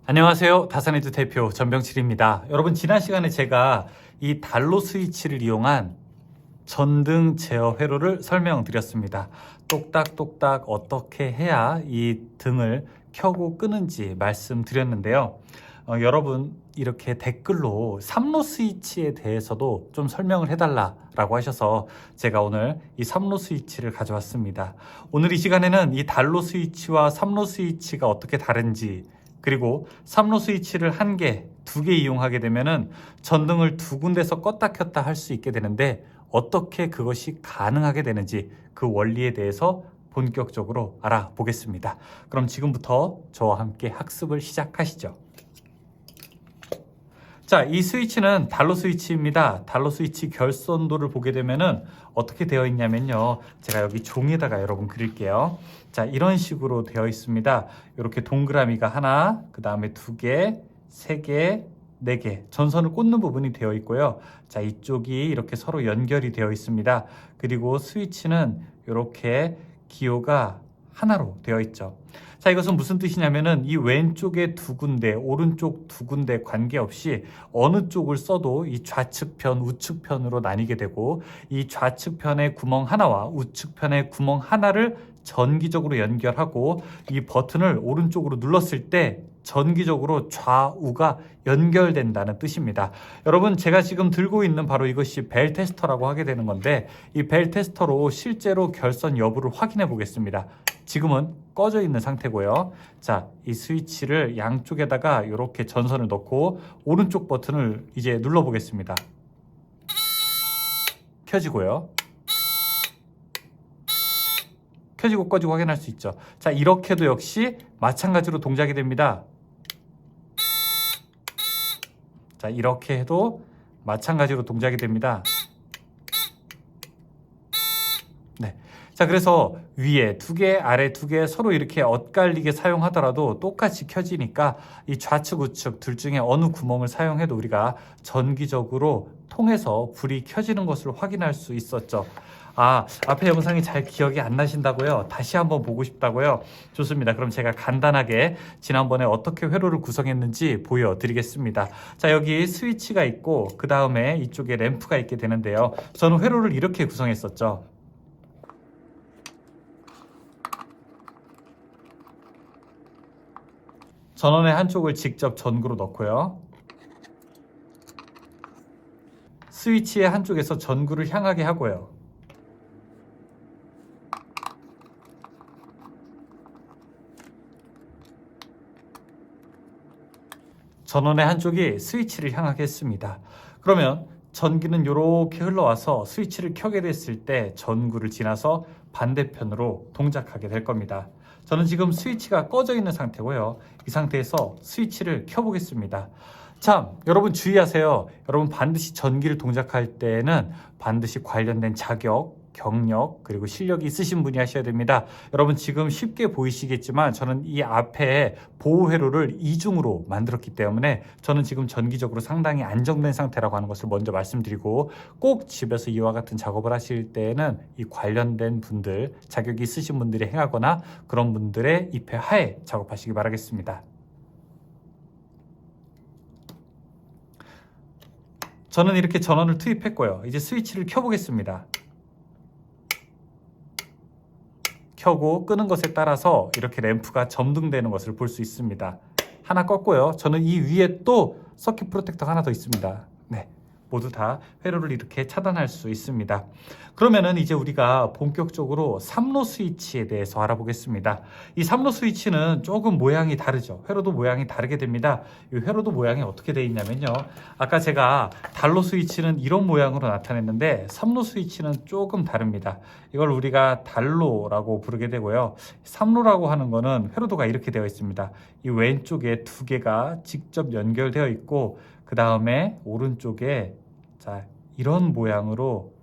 안녕하세요. 다산헤드 대표 전병칠입니다. 여러분, 지난 시간에 제가 이 단로 스위치를 이용한 전등 제어 회로를 설명드렸습니다. 똑딱똑딱 어떻게 해야 이 등을 켜고 끄는지 말씀드렸는데요. 여러분, 이렇게 댓글로 3로 스위치에 대해서도 좀 설명을 해달라고 하셔서 제가 오늘 이 3로 스위치를 가져왔습니다. 오늘 이 시간에는 이 단로 스위치와 3로 스위치가 어떻게 다른지, 그리고 3로 스위치를 1개, 2개 이용하게 되면은 전등을 2군데서 껐다 켰다 할 수 있게 되는데 어떻게 그것이 가능하게 되는지 그 원리에 대해서 본격적으로 알아보겠습니다. 그럼 지금부터 저와 함께 학습을 시작하시죠. 자, 이 스위치는 단로 스위치입니다. 단로 스위치 결선도를 보게 되면은 어떻게 되어 있냐면요. 제가 여기 종이에다가 여러분 그릴게요. 자, 이런 식으로 되어 있습니다. 이렇게 동그라미가 하나, 그 다음에 2개, 3개, 4개 전선을 꽂는 부분이 되어 있고요. 자, 이쪽이 이렇게 서로 연결이 되어 있습니다. 그리고 스위치는 이렇게 기호가 하나로 되어 있죠. 자, 이것은 무슨 뜻이냐면은 이 왼쪽에 2군데, 오른쪽 2군데 관계없이 어느 쪽을 써도 이 좌측편, 우측편으로 나뉘게 되고, 이 좌측편의 구멍 하나와 우측편의 구멍 하나를 전기적으로 연결하고, 이 버튼을 오른쪽으로 눌렀을 때 전기적으로 좌우가 연결된다는 뜻입니다. 여러분, 제가 지금 들고 있는 바로 이것이 벨 테스터라고 하게 되는 건데, 이 벨 테스터로 실제로 결선 여부를 확인해 보겠습니다. 지금은 꺼져 있는 상태고요. 자, 이 스위치를 양쪽에다가 이렇게 전선을 넣고 오른쪽 버튼을 이제 눌러 보겠습니다. 켜지고요. 켜지고 꺼지고 확인할 수 있죠. 자, 이렇게도 역시 마찬가지로 동작이 됩니다. 자, 이렇게 해도 마찬가지로 동작이 됩니다. 네. 자, 그래서 위에 2개, 아래 2개 서로 이렇게 엇갈리게 사용하더라도 똑같이 켜지니까 이 좌측, 우측 둘 중에 어느 구멍을 사용해도 우리가 전기적으로 통해서 불이 켜지는 것을 확인할 수 있었죠. 아, 앞에 영상이 잘 기억이 안 나신다고요? 다시 한번 보고 싶다고요? 좋습니다. 그럼 제가 간단하게 지난번에 어떻게 회로를 구성했는지 보여드리겠습니다. 자, 여기 스위치가 있고 그 다음에 이쪽에 램프가 있게 되는데요. 저는 회로를 이렇게 구성했었죠. 전원의 한쪽을 직접 전구로 넣고요. 스위치의 한쪽에서 전구를 향하게 하고요. 전원의 한쪽이 스위치를 향하게 했습니다. 그러면 전기는 이렇게 흘러와서 스위치를 켜게 됐을 때 전구를 지나서 반대편으로 동작하게 될 겁니다. 저는 지금 스위치가 꺼져 있는 상태고요. 이 상태에서 스위치를 켜보겠습니다. 참, 여러분 주의하세요. 여러분 반드시 전기를 동작할 때에는 반드시 관련된 자격, 경력, 그리고 실력이 있으신 분이 하셔야 됩니다. 여러분 지금 쉽게 보이시겠지만 저는 이 앞에 보호 회로를 이중으로 만들었기 때문에 저는 지금 전기적으로 상당히 안정된 상태라고 하는 것을 먼저 말씀드리고, 꼭 집에서 이와 같은 작업을 하실 때에는 이 관련된 분들, 자격이 있으신 분들이 행하거나 그런 분들의 입회 하에 작업하시기 바라겠습니다. 저는 이렇게 전원을 투입했고요. 이제 스위치를 켜보겠습니다. 켜고 끄는 것에 따라서 이렇게 램프가 점등되는 것을 볼 수 있습니다. 하나 껐고요. 저는 이 위에 또 서킷 프로텍터가 하나 더 있습니다. 네, 모두 다 회로를 이렇게 차단할 수 있습니다. 그러면은 이제 우리가 본격적으로 3로 스위치에 대해서 알아보겠습니다. 이 3로 스위치는 조금 모양이 다르죠. 회로도 모양이 다르게 됩니다. 이 회로도 모양이 어떻게 되어 있냐면요. 아까 제가 단로 스위치는 이런 모양으로 나타냈는데 3로 스위치는 조금 다릅니다. 이걸 우리가 단로라고 부르게 되고요. 3로라고 하는 거는 회로도가 이렇게 되어 있습니다. 이 왼쪽에 2개가 직접 연결되어 있고 그 다음에 오른쪽에 자, 이런 모양으로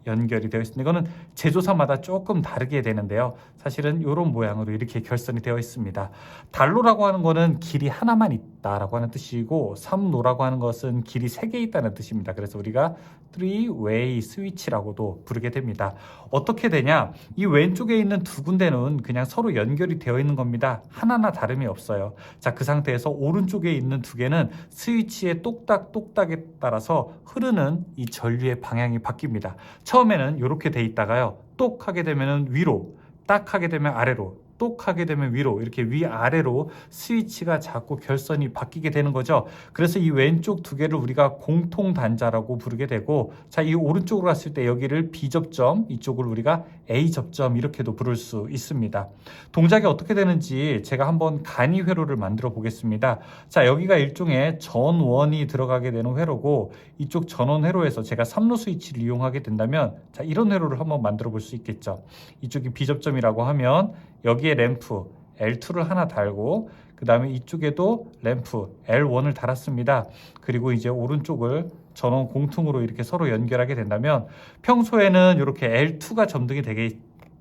연결이 되어 있습니다. 이거는 제조사마다 조금 다르게 되는데요. 사실은 이런 모양으로 이렇게 결선이 되어 있습니다. 단로라고 하는 거는 길이 하나만 있다라고 하는 뜻이고 3로라고 하는 것은 길이 3개 있다는 뜻입니다. 그래서 우리가 three-way switch라고도 부르게 됩니다. 어떻게 되냐? 이 왼쪽에 있는 두 군데는 그냥 서로 연결이 되어 있는 겁니다. 하나나 다름이 없어요. 자, 그 상태에서 오른쪽에 있는 두 개는 스위치의 똑딱똑딱에 따라서 흐르는 이 전류의 방향이 바뀝니다. 처음에는 이렇게 돼 있다가요. 똑 하게 되면 위로, 딱 하게 되면 아래로, 똑 하게 되면 위로, 이렇게 위아래로 스위치가 자꾸 결선이 바뀌게 되는 거죠. 그래서 이 왼쪽 두 개를 우리가 공통 단자라고 부르게 되고, 자, 이 오른쪽으로 갔을 때 여기를 B 접점, 이쪽을 우리가 A 접점 이렇게도 부를 수 있습니다. 동작이 어떻게 되는지 제가 한번 간이 회로를 만들어 보겠습니다. 자, 여기가 일종의 전원이 들어가게 되는 회로고, 이쪽 전원 회로에서 제가 3로 스위치를 이용하게 된다면, 자, 이런 회로를 한번 만들어 볼 수 있겠죠. 이쪽이 B 접점이라고 하면 여기에 램프 L2를 하나 달고, 그 다음에 이쪽에도 램프 L1을 달았습니다. 그리고 이제 오른쪽을 전원 공통으로 이렇게 서로 연결하게 된다면 평소에는 이렇게 L2가 점등이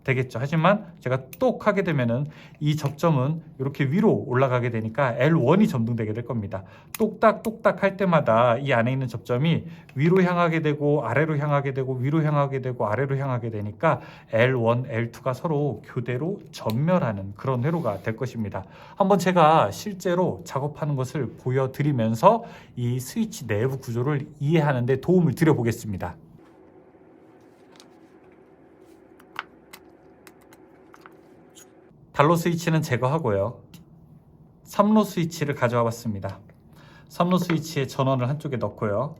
되겠죠. 하지만 제가 똑 하게 되면은 이 접점은 이렇게 위로 올라가게 되니까 L1이 점등되게 될 겁니다. 똑딱똑딱 할 때마다 이 안에 있는 접점이 위로 향하게 되고 아래로 향하게 되고 위로 향하게 되고 아래로 향하게 되니까 L1, L2가 서로 교대로 전멸하는 그런 회로가 될 것입니다. 한번 제가 실제로 작업하는 것을 보여드리면서 이 스위치 내부 구조를 이해하는 데 도움을 드려보겠습니다. 달로 스위치는 제거하고요. 3로 스위치를 가져와 봤습니다. 3로 스위치에 전원을 한쪽에 넣고요.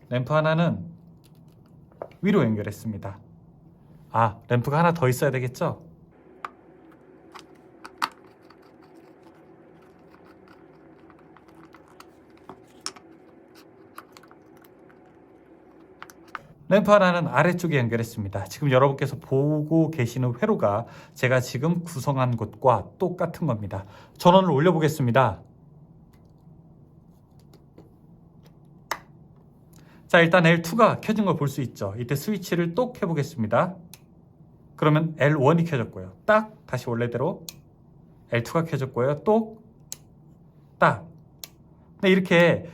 램프 하나는 위로 연결했습니다. 아, 램프가 하나 더 있어야 되겠죠? 램프 하나는 아래쪽에 연결했습니다. 지금 여러분께서 보고 계시는 회로가 제가 지금 구성한 것과 똑같은 겁니다. 전원을 올려보겠습니다. 자, 일단 L2가 켜진 걸 볼 수 있죠. 이때 스위치를 똑 해보겠습니다. 그러면 L1이 켜졌고요. 딱 다시 원래대로 L2가 켜졌고요. 똑, 딱. 네, 이렇게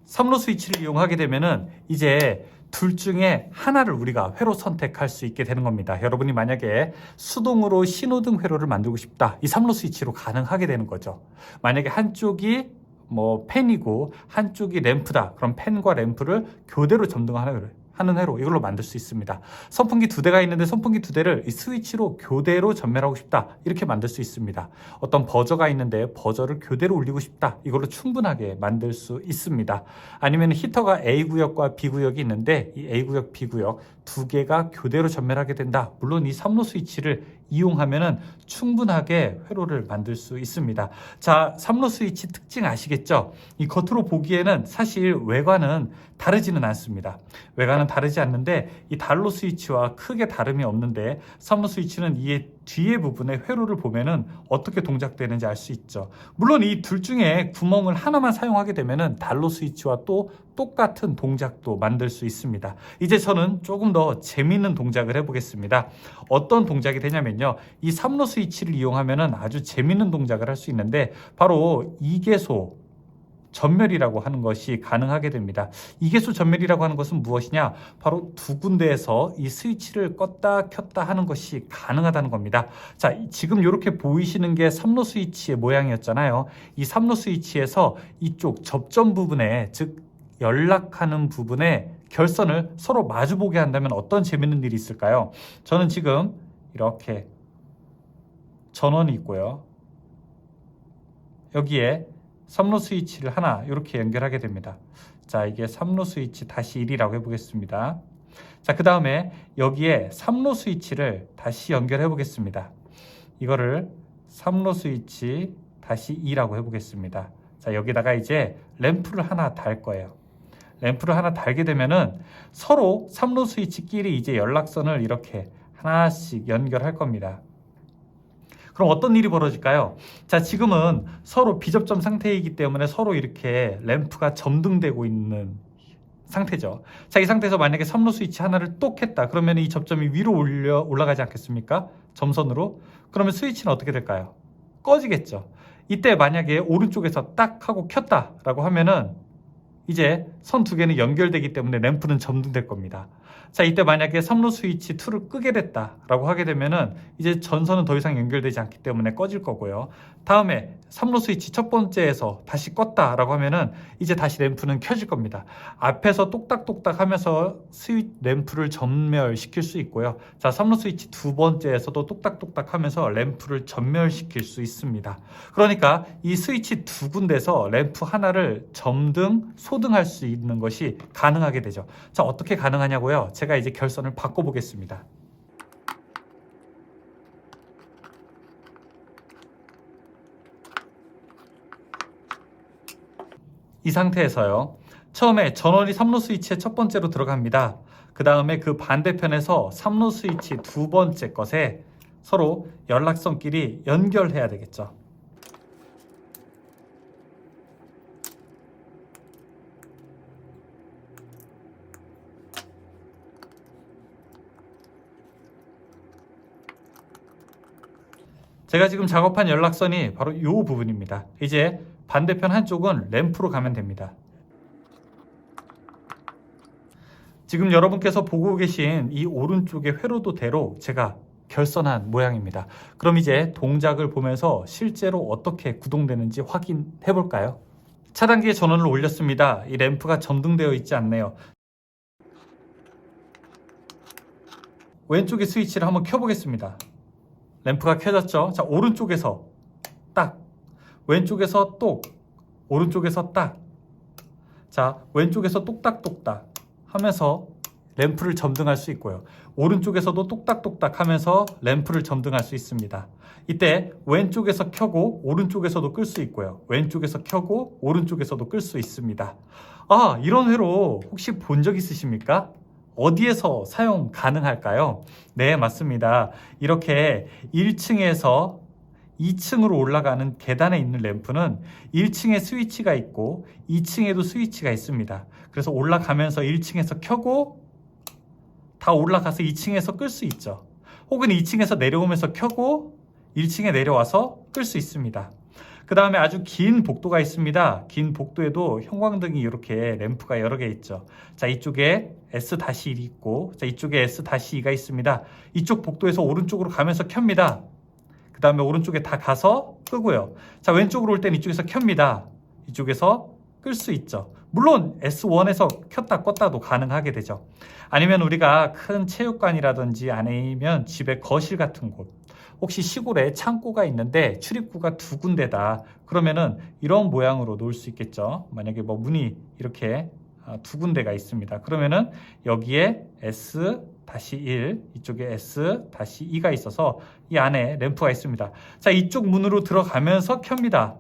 3로 스위치를 이용하게 되면은 이제 둘 중에 하나를 우리가 회로 선택할 수 있게 되는 겁니다. 여러분이 만약에 수동으로 신호등 회로를 만들고 싶다. 이 3로 스위치로 가능하게 되는 거죠. 만약에 한쪽이 펜이고 한쪽이 램프다. 그럼 펜과 램프를 교대로 점등하는 회로 이걸로 만들 수 있습니다. 선풍기 2대가 있는데 선풍기 2대를 이 스위치로 교대로 전멸하고 싶다. 이렇게 만들 수 있습니다. 어떤 버저가 있는데 버저를 교대로 올리고 싶다. 이걸로 충분하게 만들 수 있습니다. 아니면 히터가 A구역과 B구역이 있는데 이 A구역, B구역 두 개가 교대로 전멸하게 된다. 물론 이 3로 스위치를 이용하면은 충분하게 회로를 만들 수 있습니다. 자, 3로 스위치 특징 아시겠죠? 이 겉으로 보기에는 사실 외관은 다르지는 않습니다. 외관은 다르지 않는데 이 달로 스위치와 크게 다름이 없는데 3로 스위치는 이 뒤에 부분에 회로를 보면은 어떻게 동작되는지 알 수 있죠. 물론 이 둘 중에 구멍을 하나만 사용하게 되면은 달로 스위치와 또 똑같은 동작도 만들 수 있습니다. 이제 저는 조금 더 재미있는 동작을 해보겠습니다. 어떤 동작이 되냐면요. 이 3로 스위치를 이용하면은 아주 재미있는 동작을 할 수 있는데 바로 이계소 전멸이라고 하는 것이 가능하게 됩니다. 이계소 전멸이라고 하는 것은 무엇이냐? 바로 두 군데에서 이 스위치를 껐다 켰다 하는 것이 가능하다는 겁니다. 자, 지금 이렇게 보이시는 게 3로 스위치의 모양이었잖아요. 이 3로 스위치에서 이쪽 접점 부분에, 즉 연락하는 부분에 결선을 서로 마주보게 한다면 어떤 재밌는 일이 있을까요? 저는 지금 이렇게 전원이 있고요. 여기에 3로 스위치를 하나 이렇게 연결하게 됩니다. 자, 이게 3로 스위치 다시 1이라고 해보겠습니다. 자, 그 다음에 여기에 3로 스위치를 다시 연결해 보겠습니다. 이거를 3로 스위치 다시 2라고 해보겠습니다. 자, 여기다가 이제 램프를 하나 달 거예요. 램프를 하나 달게 되면은 서로 3로 스위치끼리 이제 연락선을 이렇게 하나씩 연결할 겁니다. 그럼 어떤 일이 벌어질까요? 자, 지금은 서로 비접점 상태이기 때문에 서로 이렇게 램프가 점등되고 있는 상태죠. 자, 이 상태에서 만약에 3로 스위치 하나를 똑 했다. 그러면 이 접점이 위로 올라가지 않겠습니까? 점선으로. 그러면 스위치는 어떻게 될까요? 꺼지겠죠. 이때 만약에 오른쪽에서 딱 하고 켰다라고 하면은 이제 선 두 개는 연결되기 때문에 램프는 점등될 겁니다. 자, 이때 만약에 3로 스위치 2를 끄게 됐다라고 하게 되면은 이제 전선은 더 이상 연결되지 않기 때문에 꺼질 거고요. 다음에 3로 스위치 첫 번째에서 다시 껐다라고 하면은 이제 다시 램프는 켜질 겁니다. 앞에서 똑딱똑딱 하면서 램프를 전멸시킬 수 있고요. 자, 3로 스위치 두 번째에서도 똑딱똑딱 하면서 램프를 전멸시킬 수 있습니다. 그러니까 이 스위치 두 군데서 램프 하나를 점등, 소등할 수 있는 것이 가능하게 되죠. 자, 어떻게 가능하냐고요? 제가 이제 결선을 바꿔보겠습니다. 이 상태에서요. 처음에 전원이 3로 스위치의 첫 번째로 들어갑니다. 그 다음에 그 반대편에서 3로 스위치 두 번째 것에 서로 연락선끼리 연결해야 되겠죠. 제가 지금 작업한 연락선이 바로 이 부분입니다. 이제 반대편 한쪽은 램프로 가면 됩니다. 지금 여러분께서 보고 계신 이 오른쪽의 회로도대로 제가 결선한 모양입니다. 그럼 이제 동작을 보면서 실제로 어떻게 구동되는지 확인해 볼까요? 차단기에 전원을 올렸습니다. 이 램프가 점등되어 있지 않네요. 왼쪽의 스위치를 한번 켜보겠습니다. 램프가 켜졌죠? 자, 오른쪽에서 딱, 왼쪽에서 똑, 오른쪽에서 딱. 자, 왼쪽에서 똑딱똑딱 하면서 램프를 점등할 수 있고요. 오른쪽에서도 똑딱똑딱 하면서 램프를 점등할 수 있습니다. 이때 왼쪽에서 켜고 오른쪽에서도 끌 수 있고요. 왼쪽에서 켜고 오른쪽에서도 끌 수 있습니다. 아, 이런 회로 혹시 본 적 있으십니까? 어디에서 사용 가능할까요? 네, 맞습니다. 이렇게 1층에서 2층으로 올라가는 계단에 있는 램프는 1층에 스위치가 있고 2층에도 스위치가 있습니다. 그래서 올라가면서 1층에서 켜고 다 올라가서 2층에서 끌 수 있죠. 혹은 2층에서 내려오면서 켜고 1층에 내려와서 끌 수 있습니다. 그 다음에 아주 긴 복도가 있습니다. 긴 복도에도 형광등이 이렇게 램프가 여러 개 있죠. 자, 이쪽에 S-1이 있고, 자, 이쪽에 S-2가 있습니다. 이쪽 복도에서 오른쪽으로 가면서 켭니다. 그 다음에 오른쪽에 다 가서 끄고요. 자, 왼쪽으로 올 때는 이쪽에서 켭니다. 이쪽에서 끌 수 있죠. 물론 S1에서 켰다 껐다도 가능하게 되죠. 아니면 우리가 큰 체육관이라든지 아니면 집의 거실 같은 곳, 혹시 시골에 창고가 있는데 출입구가 두 군데다, 그러면은 이런 모양으로 놓을 수 있겠죠. 만약에 뭐 문이 이렇게 두 군데가 있습니다. 그러면은 여기에 S-1, 이쪽에 S-2가 있어서 이 안에 램프가 있습니다. 자, 이쪽 문으로 들어가면서 켭니다.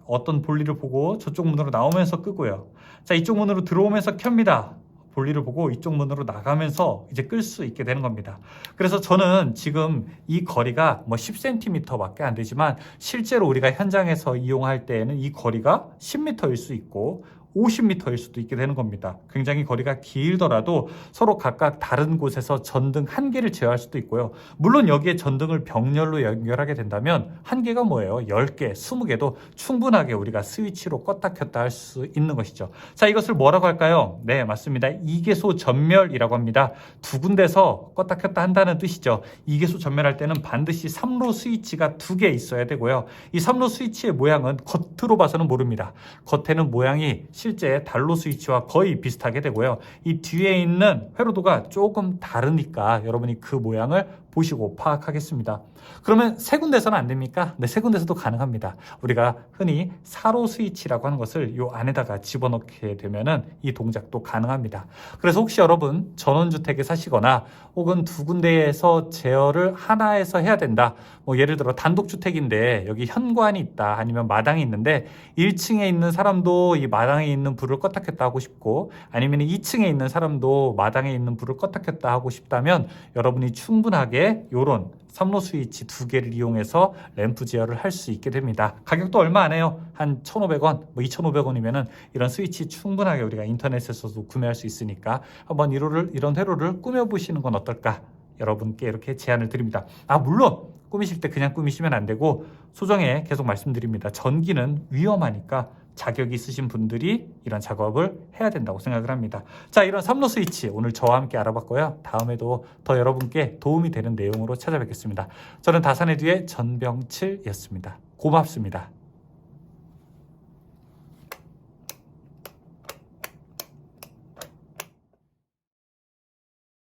어떤 볼일을 보고 저쪽 문으로 나오면서 끄고요. 자, 이쪽 문으로 들어오면서 켭니다. 볼일을 보고 이쪽 문으로 나가면서 이제 끌 수 있게 되는 겁니다. 그래서 저는 지금 이 거리가 뭐 10cm 밖에 안 되지만 실제로 우리가 현장에서 이용할 때에는 이 거리가 10m일 수 있고 50m일 수도 있게 되는 겁니다. 굉장히 거리가 길더라도 서로 각각 다른 곳에서 전등 한 개를 제어할 수도 있고요. 물론 여기에 전등을 병렬로 연결하게 된다면 한 개가 뭐예요? 10개, 20개도 충분하게 우리가 스위치로 껐다 켰다 할 수 있는 것이죠. 자, 이것을 뭐라고 할까요? 네, 맞습니다. 이계소 전멸이라고 합니다. 두 군데서 껐다 켰다 한다는 뜻이죠. 이계소 전멸할 때는 반드시 3로 스위치가 두 개 있어야 되고요. 이 3로 스위치의 모양은 겉으로 봐서는 모릅니다. 겉에는 모양이 실제 단로 스위치와 거의 비슷하게 되고요. 이 뒤에 있는 회로도가 조금 다르니까 여러분이 그 모양을 보시고 파악하겠습니다. 그러면 세 군데서는 안 됩니까? 네, 세 군데서도 가능합니다. 우리가 흔히 4로 스위치라고 하는 것을 이 안에다가 집어넣게 되면은 이 동작도 가능합니다. 그래서 혹시 여러분 전원주택에 사시거나 혹은 두 군데에서 제어를 하나에서 해야 된다. 뭐 예를 들어 단독주택인데 여기 현관이 있다, 아니면 마당이 있는데 1층에 있는 사람도 이 마당에 있는 불을 껐다 켰다 하고 싶고, 아니면 2층에 있는 사람도 마당에 있는 불을 껐다 켰다 하고 싶다면 여러분이 충분하게 요런 3로 스위치 두 개를 이용해서 램프 제어를 할 수 있게 됩니다. 가격도 얼마 안 해요. 한 1,500원, 뭐 2,500원이면은 이런 스위치 충분하게 우리가 인터넷에서도 구매할 수 있으니까 한번 이런 회로를 꾸며보시는 건 어떨까? 여러분께 이렇게 제안을 드립니다. 아, 물론 꾸미실 때 그냥 꾸미시면 안 되고 소정에 계속 말씀드립니다. 전기는 위험하니까 자격이 있으신 분들이 이런 작업을 해야 된다고 생각을 합니다. 자, 이런 3로 스위치 오늘 저와 함께 알아봤고요. 다음에도 더 여러분께 도움이 되는 내용으로 찾아뵙겠습니다. 저는 다산의 뒤의 전병칠이었습니다. 고맙습니다.